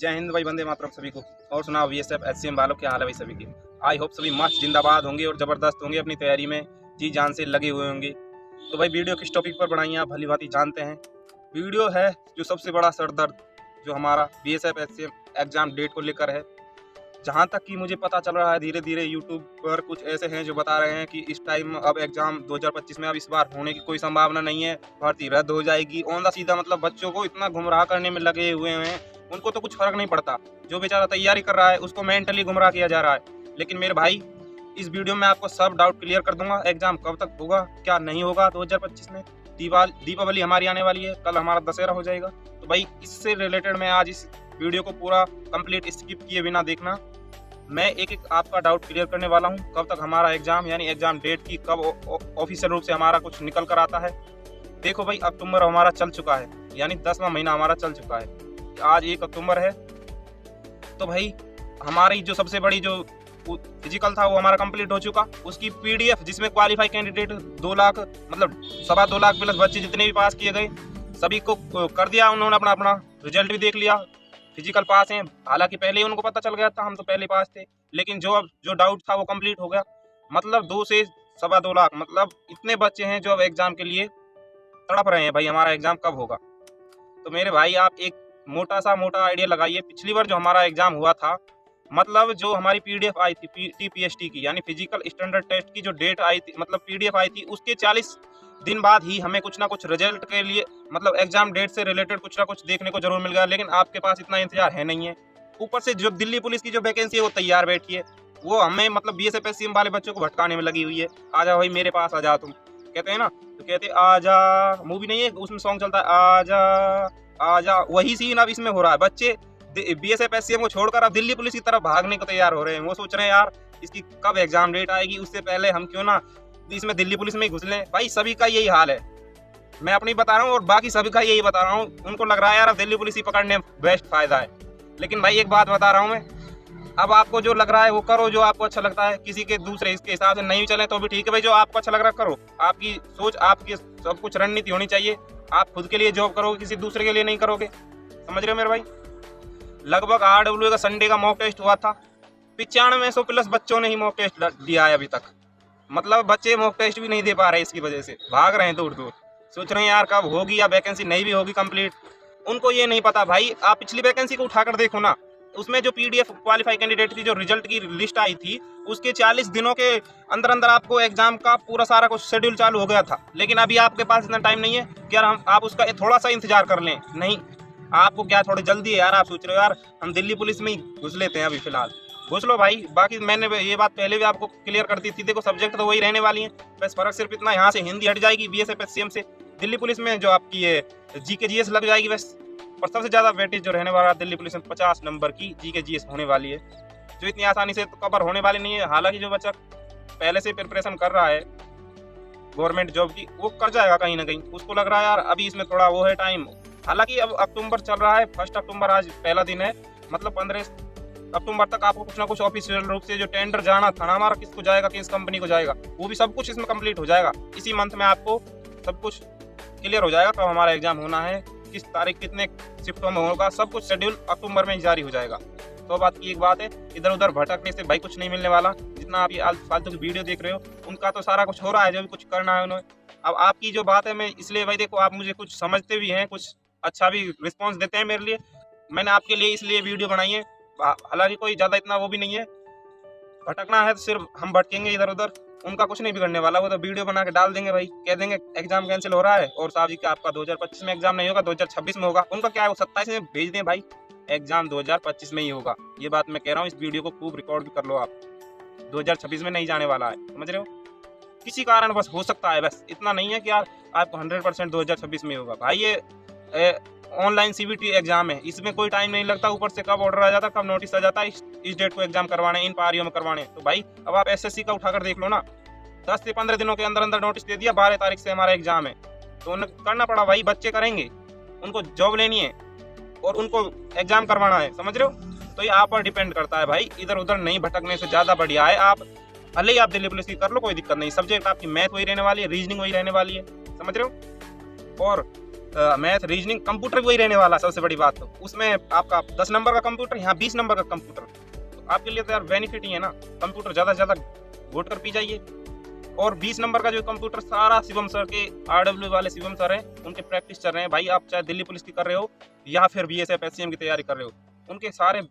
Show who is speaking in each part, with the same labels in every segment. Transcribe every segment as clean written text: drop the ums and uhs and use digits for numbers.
Speaker 1: जय हिंद भाई, वंदे मातरम सभी को। और सुनाओ बीएसएफ एचसीएम वालों, क्या हाल है भाई सभी की। आई होप सभी मस्त जिंदाबाद होंगे और ज़बरदस्त होंगे, अपनी तैयारी में जी जान से लगे हुए होंगे। तो भाई वीडियो किस टॉपिक पर बनाई आप भली भांति जानते हैं। वीडियो है जो सबसे बड़ा सरदर्द जो हमारा बीएसएफ एचसीएम एग्ज़ाम डेट को लेकर है। जहाँ तक कि मुझे पता चल रहा है, धीरे धीरे यूट्यूब पर कुछ ऐसे हैं जो बता रहे हैं कि इस टाइम अब एग्ज़ाम 2025 में अब इस बार होने की कोई संभावना नहीं है, भर्ती रद्द हो जाएगी। ऑन द सीधा मतलब बच्चों को इतना गुमराह करने में लगे हुए हैं, उनको तो कुछ फ़र्क नहीं पड़ता। जो बेचारा तैयारी कर रहा है उसको मेंटली गुमराह किया जा रहा है। लेकिन मेरे भाई, इस वीडियो में आपको सब डाउट क्लियर कर दूंगा। एग्ज़ाम कब तक होगा, क्या नहीं होगा 2025 में। दीपावली हमारी आने वाली है, कल हमारा दशहरा हो जाएगा। तो भाई इससे रिलेटेड मैं आज इस वीडियो को पूरा कंप्लीट स्किप किए बिना देखना। मैं एक एक आपका डाउट क्लियर करने वाला हूं। कब तक हमारा एग्ज़ाम यानी एग्ज़ाम डेट की कब ऑफिशियल रूप से हमारा कुछ निकल कर आता है। देखो भाई, अक्टूबर हमारा चल चुका है, यानी 10वां महीना हमारा चल चुका है। आज 1 अक्टूबर है। तो भाई हमारी जो सबसे बड़ी जो फिजिकल था वो हमारा कंप्लीट हो चुका। उसकी पीडीएफ जिसमें क्वालिफाई कैंडिडेट 2 लाख मतलब 2.25 लाख प्लस बच्चे जितने भी पास किए गए सभी को कर दिया उन्होंने। अपना रिजल्ट भी देख लिया, फिजिकल पास हैं। हालांकि पहले ही उनको पता चल गया था, हम तो पहले पास थे। लेकिन जो डाउट था वो कंप्लीट हो गया। मतलब 2 से 2.25 लाख मतलब इतने बच्चे हैं जो अब एग्ज़ाम के लिए तड़प रहे हैं भाई हमारा एग्ज़ाम कब होगा। तो मेरे भाई आप एक मोटा आइडिया लगाइए। पिछली बार जो हमारा एग्ज़ाम हुआ था, मतलब जो हमारी पीडीएफ आई थी टीपीएसटी की यानी फिजिकल स्टैंडर्ड टेस्ट की जो डेट आई थी, मतलब पीडीएफ आई थी, उसके 40 दिन बाद ही हमें कुछ ना कुछ रिजल्ट के लिए मतलब एग्जाम डेट से रिलेटेड कुछ ना कुछ देखने को जरूर मिल गया। लेकिन आपके पास इतना इंतजार है नहीं है। ऊपर से जो दिल्ली पुलिस की जो वैकेंसी है वो तैयार बैठी है, वो हमें मतलब बीएसएफ एचसीएम वाले बच्चों को भटकाने में लगी हुई है। आ जाओ भाई मेरे पास, आ जाओ तुम, कहते हैं ना, तो कहते आजा, मूवी नहीं है उसमें सॉन्ग चलता है आजा आजा, वही सीन अब इसमें हो रहा है। बच्चे बीएसएफ एचसीएम को छोड़कर अब दिल्ली पुलिस की तरफ भागने को तैयार हो रहे हैं। वो सोच रहे हैं यार इसकी कब एग्जाम डेट आएगी, उससे पहले हम क्यों ना इसमें दिल्ली पुलिस में घुस लें। भाई सभी का यही हाल है, मैं अपनी बता रहा हूँ और बाकी सभी का यही बता रहा हूँ। उनको लग रहा है यार अब दिल्ली पुलिस ही पकड़ने बेस्ट फायदा है। लेकिन भाई एक बात बता रहा हूँ मैं, अब आपको जो लग रहा है वो करो, जो आपको अच्छा लगता है। किसी के दूसरे इसके हिसाब से नहीं चले तो भी ठीक है भाई, जो आपको अच्छा लग रहा है करो। आपकी सोच, आपकी सब कुछ रणनीति होनी चाहिए। आप खुद के लिए जॉब करोगे, किसी दूसरे के लिए नहीं करोगे। समझ रहे हो मेरे भाई। लगभग RW का संडे का मॉक टेस्ट हुआ था, 9500 प्लस बच्चों ने ही मॉक टेस्ट दिया है अभी तक। मतलब बच्चे मॉक टेस्ट भी नहीं दे पा रहे, इसकी वजह से भाग रहे हैं दूर दूर। सोच रहे हैं यार कब होगी या वैकेंसी नहीं भी होगी कंप्लीट। उनको ये नहीं पता भाई, आप पिछली वैकेंसी को उठाकर देखो ना, उसमें जो पीडीएफ क्वालिफाई कैंडिडेट की जो रिजल्ट की लिस्ट आई थी, उसके 40 दिनों के अंदर अंदर आपको एग्जाम का पूरा सारा कुछ शेड्यूल चालू हो गया था। लेकिन अभी आपके पास इतना टाइम नहीं है कि यार आप उसका थोड़ा सा इंतजार कर लें। नहीं, आपको क्या थोड़ी जल्दी है यार। आप सोच रहे हो यार हम दिल्ली पुलिस में ही घुस लेते हैं, अभी फिलहाल घुस लो भाई। बाकी मैंने ये बात पहले भी आपको क्लियर कर दी थी। देखो सब्जेक्ट तो वही रहने वाली है, बस फर्क सिर्फ इतना यहाँ से हिंदी हट जाएगी बीएसएफ एचसीएम से। दिल्ली पुलिस में जो आपकी ये जीके जीएस लग जाएगी बस। और सबसे ज़्यादा वेटेज जो रहने वाला है दिल्ली पुलिस में 50 नंबर की जीके जीएस होने वाली है, जो इतनी आसानी से तो कवर होने वाली नहीं है। हालांकि जो बच्चा पहले से प्रिपरेशन कर रहा है गवर्नमेंट जॉब की, वो कर जाएगा कहीं ना कहीं। उसको लग रहा है यार अभी इसमें थोड़ा वो है टाइम। हालांकि अब अक्टूबर चल रहा है, 1 अक्टूबर आज पहला दिन है, मतलब 15 अक्टूबर तक आपको कुछ ना कुछ ऑफिशियल रूप से जो टेंडर जाना था ना हमारा, किसको जाएगा, किस कंपनी को जाएगा, वो भी सब कुछ इसमें कंप्लीट हो जाएगा। इसी मंथ में आपको सब कुछ क्लियर हो जाएगा कब हमारा एग्जाम होना है, किस तारीख कितने शिफ्टों में होगा, सब कुछ शेड्यूल अक्टूबर में ही जारी हो जाएगा। तो बात की एक बात है, इधर उधर भटकने से भाई कुछ नहीं मिलने वाला। जितना आप ये फालतू की वीडियो देख रहे हो, उनका तो सारा कुछ हो रहा है, जो भी कुछ करना है उन्हें। अब आपकी जो बात है, मैं इसलिए भाई देखो, आप मुझे कुछ समझते भी हैं, कुछ अच्छा भी रिस्पॉन्स देते हैं मेरे लिए। मैंने आपके लिए इसलिए वीडियो बनाई है। हालांकि कोई ज़्यादा इतना वो भी नहीं है, भटकना है तो सिर्फ हम भटकेंगे इधर उधर, उनका कुछ नहीं बिगड़ने वाला। वो तो वीडियो बना के डाल देंगे भाई, कह देंगे एग्जाम कैंसिल हो रहा है और साहब जी का आपका 2025 में एग्जाम नहीं होगा, 2026 में होगा। उनका क्या है, वो 27 में भेज दें भाई, एग्जाम 2025 में ही होगा। ये बात मैं कह रहा हूँ, इस वीडियो को खूब रिकॉर्ड भी कर लो आप। 2026 में नहीं जाने वाला है, समझ रहे हो। किसी कारण बस हो सकता है, बस इतना नहीं है कि यार आपको 100% 2026 में होगा। भाई ये ऑनलाइन सीबीटी एग्जाम है, इसमें कोई टाइम नहीं लगता। ऊपर से कब ऑर्डर आ जाता, कब नोटिस आ जाता है इस डेट को एग्जाम करवाने, इन पारियों में करवाने। तो भाई अब आप एसएससी का उठाकर देख लो ना, 10 से 15 दिनों के अंदर अंदर नोटिस दे दिया, 12 तारीख से हमारा एग्जाम है। तो उन्हें करना पड़ा भाई, बच्चे करेंगे, उनको जॉब लेनी है और उनको एग्जाम करवाना है, समझ रहे हो। तो ये आप पर डिपेंड करता है भाई, इधर उधर नहीं भटकने से ज़्यादा बढ़िया है आप भले ही आप दिल्ली पुलिस की कर लो, कोई दिक्कत नहीं। सब्जेक्ट आपकी मैथ वही रहने वाली है, रीजनिंग वही रहने वाली है, समझ रहे हो। और मैथ रीजनिंग कंप्यूटर वही रहने वाला सबसे बड़ी बात। तो उसमें आपका 10 नंबर का कंप्यूटर, यहाँ 20 नंबर का कंप्यूटर, तो आपके लिए तो यार बेनिफिट ही है ना। कंप्यूटर ज़्यादा से ज़्यादा वोट कर पी जाइए। और 20 नंबर का जो कंप्यूटर सारा शिवम सर के RW वाले शिवम सर हैं, उनके प्रैक्टिस चल रहे हैं भाई। आप चाहे दिल्ली पुलिस की कर रहे हो या फिर BSF SCM की तैयारी कर रहे हो, उनके सारे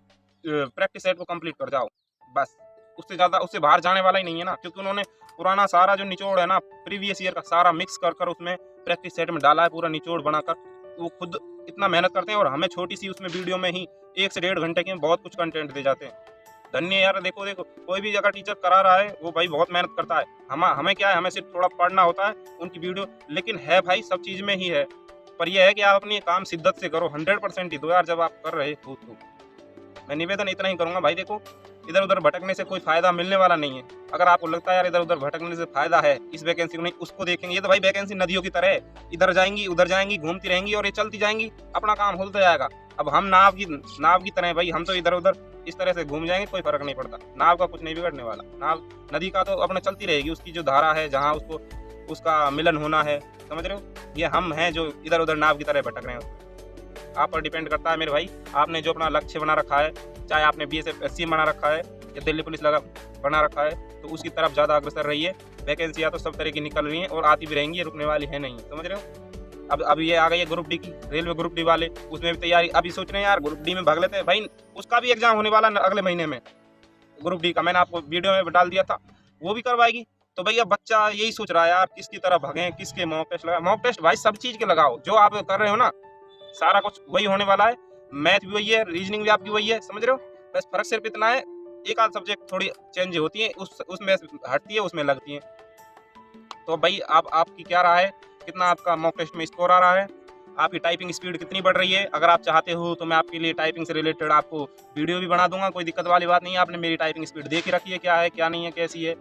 Speaker 1: प्रैक्टिस सेट को कंप्लीट कर जाओ बस। उससे ज़्यादा उससे बाहर जाने वाला ही नहीं है ना, क्योंकि उन्होंने पुराना सारा जो निचोड़ है ना प्रीवियस ईयर का सारा मिक्स कर कर उसमें प्रैक्टिस सेट में डाला है, पूरा निचोड़ बनाकर। वो खुद इतना मेहनत करते हैं और हमें छोटी सी उसमें वीडियो में ही 1 से 1.5 घंटे के बहुत कुछ कंटेंट दे जाते हैं। धन्य यार। देखो देखो, कोई भी जगह टीचर करा रहा है वो भाई बहुत मेहनत करता है। हमें क्या है, हमें सिर्फ थोड़ा पढ़ना होता है उनकी वीडियो, लेकिन है भाई सब चीज़ में ही है। पर यह है कि आप अपनी काम शिद्दत से करो, 100% ही दो यार जब आप कर रहे हो तो। मैं निवेदन इतना ही करूँगा भाई। देखो, इधर उधर भटकने से कोई फायदा मिलने वाला नहीं है। अगर आपको लगता है यार इधर उधर भटकने से फायदा है, इस वैकेंसी को नहीं उसको देखेंगे, ये तो भाई वैकेंसी नदियों की तरह है, इधर जाएंगी उधर जाएंगी, घूमती रहेंगी और ये चलती जाएंगी, अपना काम होता जाएगा। अब हम नाव की तरह भाई, हम तो इधर उधर इस तरह से घूम जाएंगे, कोई फर्क नहीं पड़ता। नाव का कुछ नहीं बिगड़ने वाला। नाव नदी का तो अपना चलती रहेगी, उसकी जो धारा है जहाँ उसको उसका मिलन होना है, समझ रहे हो। ये हम हैं जो इधर उधर नाव की तरह भटक रहे हैं। आप पर डिपेंड करता है मेरे भाई, आपने जो अपना लक्ष्य बना रखा है, चाहे आपने BSF SCM बना रखा है या दिल्ली पुलिस बना रखा है, तो उसकी तरफ ज़्यादा अग्रसर रहिए। वैकेंसियाँ तो सब तरह की निकल रही हैं और आती भी रहेंगी, ये रुकने वाली है नहीं, समझ रहे हो। अब ये आ गई है ग्रुप D की, रेलवे ग्रुप D वाले, उसमें भी तैयारी अभी सोच रहे हैं यार ग्रुप D में भाग लेते हैं भाई। उसका भी एग्जाम होने वाला अगले महीने में, ग्रुप D का मैंने आपको वीडियो में डाल दिया था, वो भी करवाएगी। तो भैया बच्चा यही सोच रहा है यार किसकी तरफ भागें, किसके मॉक टेस्ट लगाए। मॉक टेस्ट भाई सब चीज़ के लगाओ, जो आप कर रहे हो ना सारा कुछ वही होने वाला है। मैथ भी वही है, रीजनिंग भी आपकी वही है, समझ रहे हो। बस फर्क सिर्फ इतना है, एक आध सब्जेक्ट थोड़ी चेंज होती है, उसमें हटती है, उसमें लगती है। तो भाई आपकी क्या राय है, कितना आपका मॉक टेस्ट में स्कोर आ रहा है, आपकी टाइपिंग स्पीड कितनी बढ़ रही है। अगर आप चाहते हो तो मैं आपके लिए टाइपिंग से रिलेटेड आपको वीडियो भी बना दूंगा, कोई दिक्कत वाली बात नहीं है। आपने मेरी टाइपिंग स्पीड देख ही रखी है, क्या है क्या नहीं है, कैसी है।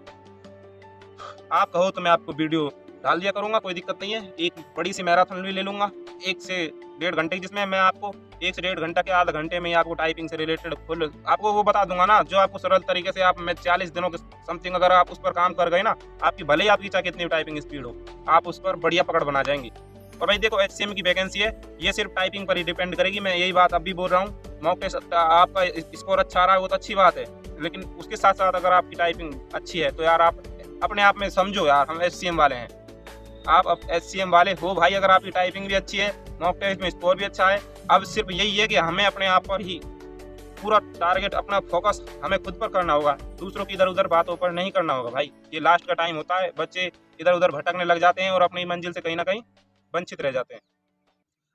Speaker 1: आप कहो तो मैं आपको वीडियो डाल दिया करूँगा, कोई दिक्कत नहीं है। एक बड़ी सी मैराथन भी ले लूँगा 1 से 1.5 घंटे, जिसमें मैं आपको 1 से 1.5 घंटा के आधा घंटे में ही आपको टाइपिंग से रिलेटेड फुल आपको वो बता दूंगा ना, जो आपको सरल तरीके से आप मैं 40 दिनों के समथिंग अगर आप उस पर काम कर गए ना, आपकी भले ही आपकी चाहे कितनी टाइपिंग स्पीड हो, आप उस पर बढ़िया पकड़ बना जाएंगे। और भाई देखो, HCM की वैकेंसी है, ये सिर्फ टाइपिंग पर ही डिपेंड करेगी। मैं यही बात अब भी बोल रहा हूँ। मॉक टेस्ट आपका स्कोर अच्छा आ रहा है वो तो अच्छी बात है, लेकिन उसके साथ साथ अगर आपकी टाइपिंग अच्छी है तो यार आप अपने आप में समझो यार हम HCM वाले हैं। आप अब HCM वाले हो भाई, अगर आपकी टाइपिंग भी अच्छी है, मॉक टेस्ट में स्कोर भी अच्छा है। अब सिर्फ यही है कि हमें अपने आप पर ही पूरा टारगेट, अपना फोकस हमें खुद पर करना होगा, दूसरों की इधर उधर बातों पर नहीं करना होगा भाई। ये लास्ट का टाइम होता है, बच्चे इधर उधर भटकने लग जाते हैं और अपनी मंजिल से कहीं ना कहीं वंचित रह जाते हैं।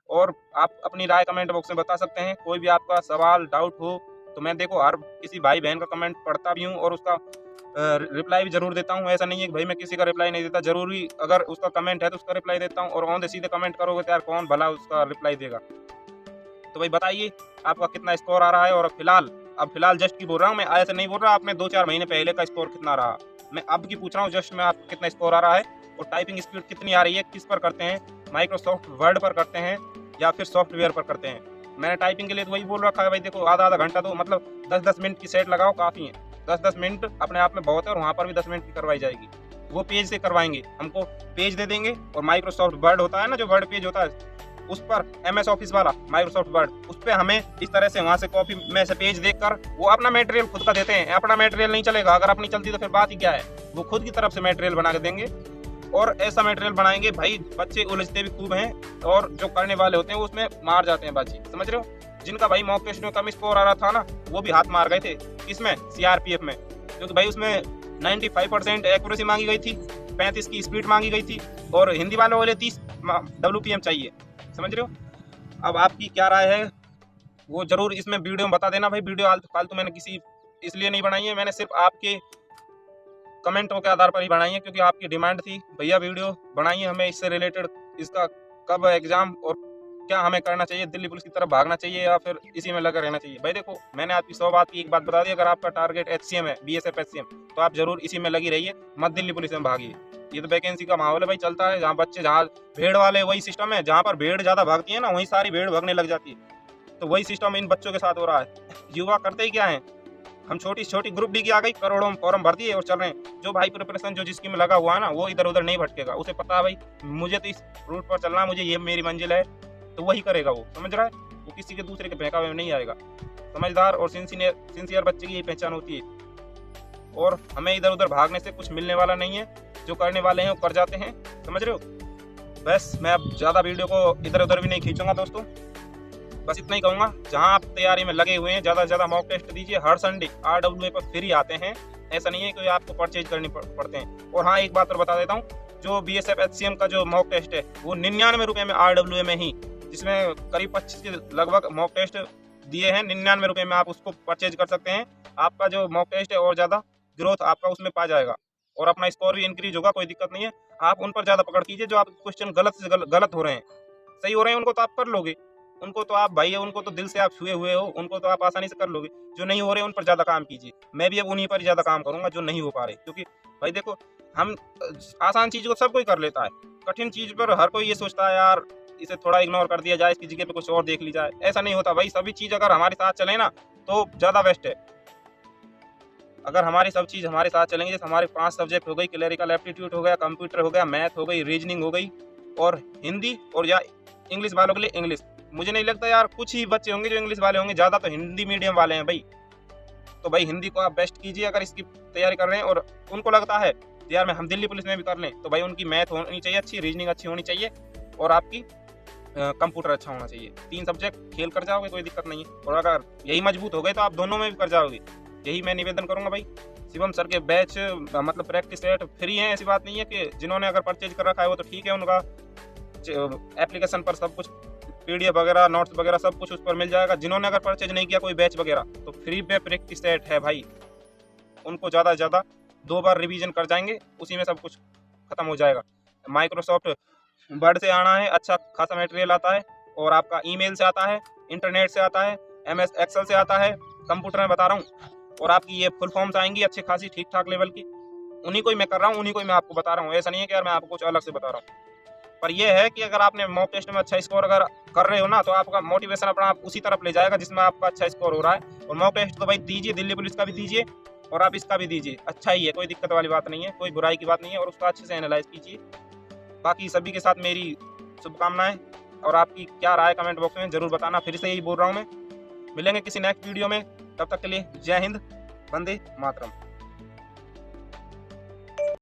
Speaker 1: और आप अपनी राय कमेंट बॉक्स में बता सकते हैं। कोई भी आपका सवाल डाउट हो तो मैं देखो हर किसी भाई बहन का कमेंट पढ़ता भी हूँ और उसका रिप्लाई भी जरूर देता हूँ। ऐसा नहीं है कि भाई मैं किसी का रिप्लाई नहीं देता, जरूरी अगर उसका कमेंट है तो उसका रिप्लाई देता हूँ। और ऑन द सीधे कमेंट करोगे तो यार कौन भला उसका रिप्लाई देगा। तो भाई बताइए आपका कितना स्कोर आ रहा है। और फिलहाल जस्ट की बोल रहा हूँ मैं, ऐसे नहीं बोल रहा आपने 2-4 महीने पहले का स्कोर कितना रहा, मैं अब की पूछ रहा हूँ जस्ट में आपको कितना स्कोर आ रहा है और टाइपिंग स्पीड कितनी आ रही है। किस पर करते हैं, माइक्रोसॉफ्ट वर्ड पर करते हैं या फिर सॉफ्टवेयर पर करते हैं। मैंने टाइपिंग के लिए तो वही बोल रखा है भाई। देखो आधा घंटा तो मतलब 10-10 मिनट की सेट लगाओ, काफ़ी है। 10-10 मिनट अपने आप में बहुत है और वहाँ पर भी 10 मिनट की करवाई जाएगी। वो पेज से करवाएंगे, हमको पेज दे देंगे। और माइक्रोसॉफ्ट वर्ड होता है ना, जो वर्ड पेज होता है, उस पर MS ऑफिस वाला माइक्रोसॉफ्ट वर्ड, उस पर हमें इस तरह से वहाँ से कॉपी में से पेज देखकर वो अपना मटेरियल खुद का देते हैं। अपना मटेरियल नहीं चलेगा, अगर अपनी चलती तो फिर बात ही क्या है। वो खुद की तरफ से मटेरियल बना के देंगे और ऐसा मटेरियल बनाएंगे भाई, बच्चे उलझते भी खूब हैं और जो करने वाले होते हैं वो उसमें मार जाते हैं बाजी, समझ रहे हो। जिनका भाई मॉक टेस्ट में कम स्कोर आ रहा था ना, वो भी हाथ मार गए थे। इसमें CRPF में, क्योंकि भाई उसमें 95% एक्यूरेसी मांगी गई थी, 35 की स्पीड मांगी गई थी और हिंदी वालों वाले 30 WPM चाहिए, समझ रहे हो। अब आपकी क्या राय है वो जरूर इसमें वीडियो में बता देना भाई। वीडियो फालतू मैंने किसी इसलिए नहीं बनाई है, मैंने सिर्फ आपके कमेंटों के आधार पर ही बनाई है, क्योंकि आपकी डिमांड थी भैया वीडियो बनाइए हमें इससे रिलेटेड, इसका कब एग्जाम और क्या हमें करना चाहिए, दिल्ली पुलिस की तरफ भागना चाहिए या फिर इसी में लगा रहना चाहिए। भाई देखो, मैंने आपकी 100 बात की एक बात बता दी, अगर आपका टारगेट HCM है, BSF SCM, तो आप जरूर इसी में लगी रहिए, मत दिल्ली पुलिस में भागिए। ये तो वैकेंसी का माहौल है भाई, चलता है। जहाँ बच्चे, जहाँ भीड़ वाले, वही सिस्टम है। जहाँ पर भीड़ ज़्यादा भागती है ना, वहीं सारी भीड़ भागने लग जाती है। तो वही सिस्टम इन बच्चों के साथ हो रहा है। युवा करते ही क्या है, हम छोटी छोटी ग्रुप डी की आ गई, करोड़ों फॉर्म भर दिए और चल रहे हैं। जो भाई प्रिपरेशन जो जिसकी में लगा हुआ है ना, वो इधर उधर नहीं भटकेगा। उसे पता है भाई मुझे तो इस रूट पर चलना है, मुझे ये मेरी मंजिल है, तो वही करेगा वो, समझ रहा है। वो किसी के दूसरे के बहकावे में नहीं आएगा। समझदार और सिंसियर बच्चे की यही पहचान होती है। और हमें इधर उधर भागने से कुछ मिलने वाला नहीं है। जो करने वाले हैं वो कर जाते हैं, समझ रहे हो। बस मैं अब ज़्यादा वीडियो को इधर उधर भी नहीं खींचूंगा दोस्तों। बस इतना ही कहूँगा, जहाँ आप तैयारी में लगे हुए हैं ज़्यादा से ज़्यादा मॉक टेस्ट दीजिए। हर संडे RWA पर फ्री आते हैं, ऐसा नहीं है कि आपको परचेज करनी पड़ते हैं। और हाँ, एक बात और बता देता हूँ, जो BSF HCM का जो मॉक टेस्ट है वो 99 रुपये में RWA में ही, जिसमें करीब 25 के लगभग मॉक टेस्ट दिए हैं, 99 रुपये में आप उसको परचेज कर सकते हैं। आपका जो मॉक टेस्ट है और ज़्यादा ग्रोथ आपका उसमें पा जाएगा और अपना स्कोर भी इंक्रीज होगा, कोई दिक्कत नहीं है। आप उन पर ज़्यादा पकड़ कीजिए। जो आप क्वेश्चन गलत से गलत हो रहे हैं, सही हो रहे हैं उनको तो आप कर लोगे, उनको तो आप भाई उनको तो दिल से आप छुए हुए हो, उनको तो आप आसानी से कर लोगे। जो नहीं हो रहे उन पर ज़्यादा काम कीजिए। मैं भी अब उन्हीं पर ज़्यादा काम करूँगा जो नहीं हो पा रहे, क्योंकि भाई देखो, हम आसान चीज़ को सब कोई कर लेता है, कठिन चीज़ पर हर कोई ये सोचता है यार इसे थोड़ा इग्नोर कर दिया जाए, इसकी जगह पे कुछ और देख ली जाए। ऐसा नहीं होता भाई। सभी चीज़ अगर हमारे साथ चले ना तो ज़्यादा बेस्ट है। अगर हमारी सब चीज़ हमारे साथ चलेंगे, जैसे हमारे 5 सब्जेक्ट हो गई, क्लरिकल एप्टीट्यूड हो गया, कंप्यूटर हो गया, मैथ हो गई, रीजनिंग हो गई और हिंदी, और या इंग्लिश वालों के लिए इंग्लिश। मुझे नहीं लगता यार कुछ ही बच्चे होंगे जो इंग्लिश वाले होंगे, ज़्यादा तो हिंदी मीडियम वाले हैं भाई। तो भाई हिंदी को आप बेस्ट कीजिए अगर इसकी तैयारी कर रहे हैं। और उनको लगता है यार हम दिल्ली पुलिस में भी कर लें, तो भाई उनकी मैथ होनी चाहिए अच्छी, रीजनिंग अच्छी होनी चाहिए और आपकी कंप्यूटर अच्छा होना चाहिए। 3 सब्जेक्ट खेल कर जाओगे, कोई दिक्कत नहीं है। और अगर यही मजबूत हो गए तो आप दोनों में भी कर जाओगे। यही मैं निवेदन करूंगा भाई। शिवम सर के बैच मतलब प्रैक्टिस सेट फ्री हैं, ऐसी बात नहीं है। कि जिन्होंने अगर परचेज कर रखा है वो तो ठीक है, उनका एप्लीकेशन पर सब कुछ PDF वगैरह, नोट्स वगैरह सब कुछ उस पर मिल जाएगा। जिन्होंने अगर परचेज नहीं किया कोई बैच वगैरह, तो फ्री पे प्रैक्टिस सेट है भाई। उनको ज़्यादा से ज़्यादा 2 बार रिवीजन कर जाएंगे, उसी में सब कुछ खत्म हो जाएगा। माइक्रोसॉफ्ट वर्ड से आना है, अच्छा खासा मटेरियल आता है। और आपका ईमेल से आता है, इंटरनेट से आता है, MS एक्सेल से आता है, कंप्यूटर में बता रहा हूँ। और आपकी ये फुल फॉर्म्स आएंगी अच्छी खासी ठीक ठाक लेवल की। उन्हीं को ही मैं कर रहा हूँ, उन्हीं को ही मैं आपको बता रहा हूँ। ऐसा नहीं है कि यार मैं आपको कुछ अलग से बता रहा हूँ। पर यह है कि अगर आपने मॉक टेस्ट में अच्छा स्कोर अगर कर रहे हो ना, तो आपका मोटिवेशन अपना आप उसी तरफ ले जाएगा जिसमें आपका अच्छा स्कोर हो रहा है। और मॉक टेस्ट तो भाई दीजिए, दिल्ली पुलिस का भी दीजिए और आप इसका भी दीजिए, अच्छा ही है, कोई दिक्कत वाली बात नहीं है, कोई बुराई की बात नहीं है। और उसका अच्छे से एनालाइज कीजिए। बाकी सभी के साथ मेरी शुभकामनाएं। और आपकी क्या राय कमेंट बॉक्स में जरूर बताना। फिर से यही बोल रहा हूँ मैं। मिलेंगे किसी नेक्स्ट वीडियो में, तब तक के लिए जय हिंद, वंदे मातरम।